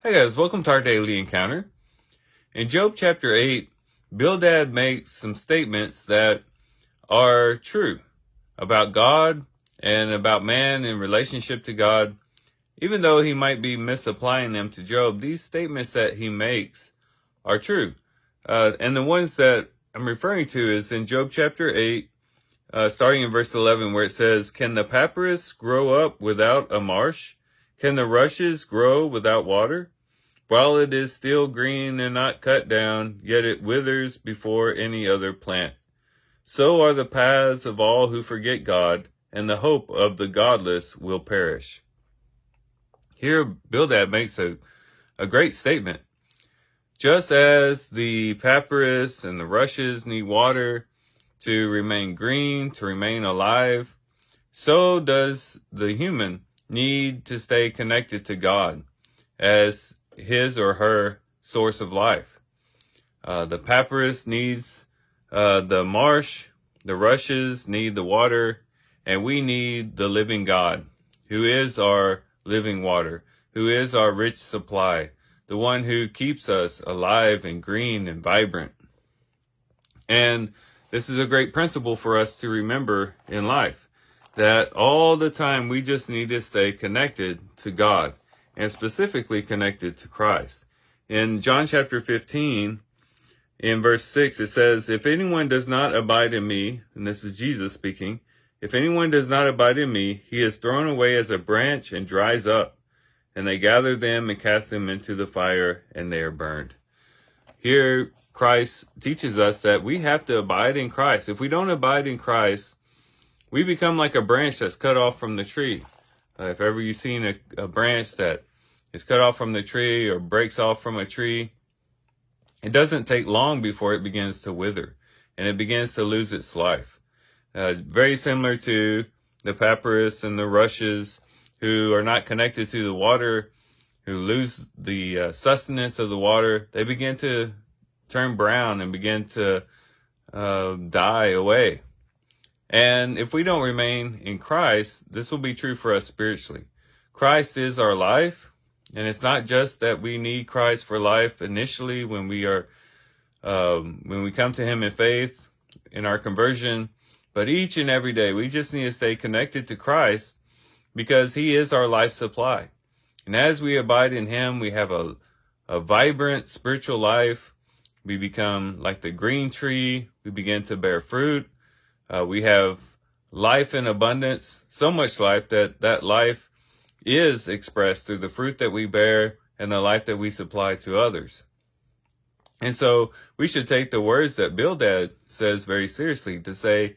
Hey guys, welcome to our daily encounter. In Job chapter 8, Bildad makes some statements that are true about God and about man in relationship to God. Even though he might be misapplying them to Job, these statements that he makes are true. And the ones that I'm referring to is in Job chapter 8, starting in verse 11, where it says, "Can the papyrus grow up without a marsh? Can the rushes grow without water? While it is still green and not cut down, yet it withers before any other plant. So are the paths of all who forget God, and the hope of the godless will perish." Here, Bildad makes a great statement. Just as the papyrus and the rushes need water to remain green, to remain alive, so does the human need to stay connected to God as his or her source of life. The papyrus needs the marsh, the rushes need the water, and we need the living God, who is our living water, who is our rich supply, the one who keeps us alive and green and vibrant. And this is a great principle for us to remember in life, that all the time we just need to stay connected to God, and specifically connected to Christ. In John chapter 15, in verse 6, it says, "If anyone does not abide in me," and this is Jesus speaking, "if anyone does not abide in me, he is thrown away as a branch and dries up, and they gather them and cast them into the fire, and they are burned." Here, Christ teaches us that we have to abide in Christ. If we don't abide in Christ, we become like a branch that's cut off from the tree. If ever you've seen a branch that is cut off from the tree or breaks off from a tree, it doesn't take long before it begins to wither and it begins to lose its life. Very similar to the papyrus and the rushes, who are not connected to the water, who lose the sustenance of the water. They begin to turn brown and begin to die away. And if we don't remain in Christ, this will be true for us spiritually. Christ is our life, and it's not just that we need Christ for life initially when we come to Him in faith in our conversion, but each and every day we just need to stay connected to Christ because He is our life supply. And as we abide in Him, we have a vibrant spiritual life. We become like the green tree. We begin to bear fruit. We have life in abundance, so much life that life is expressed through the fruit that we bear and the life that we supply to others. And so we should take the words that Bildad says very seriously, to say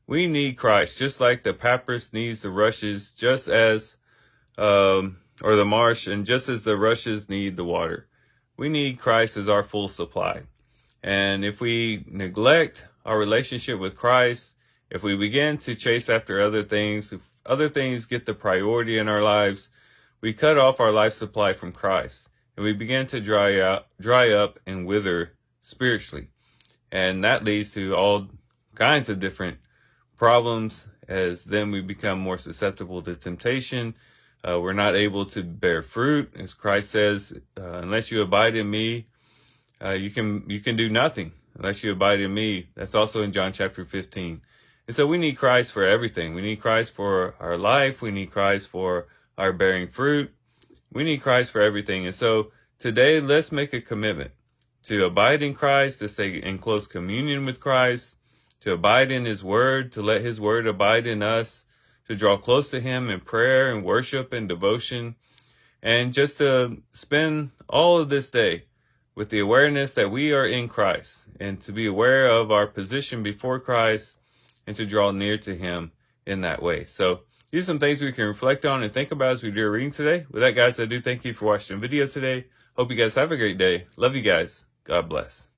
we need Christ, just like the papyrus needs the rushes, just as, or the marsh, and just as the rushes need the water. We need Christ as our full supply. And if we neglect our relationship with Christ, if we begin to chase after other things, if other things get the priority in our lives, we cut off our life supply from Christ, and we begin to dry up and wither spiritually. And that leads to all kinds of different problems, as then we become more susceptible to temptation. We're not able to bear fruit. As Christ says, unless you abide in me, you can do nothing unless you abide in me. That's also in John chapter 15. And so we need Christ for everything. We need Christ for our life. We need Christ for our bearing fruit. We need Christ for everything. And so today, let's make a commitment to abide in Christ, to stay in close communion with Christ, to abide in His Word, to let His Word abide in us, to draw close to Him in prayer and worship and devotion, and just to spend all of this day with the awareness that we are in Christ, and to be aware of our position before Christ, and to draw near to Him in that way. So these are some things we can reflect on and think about as we do our reading today. With that, guys, I do thank you for watching the video today. Hope you guys have a great day. Love you guys. God bless.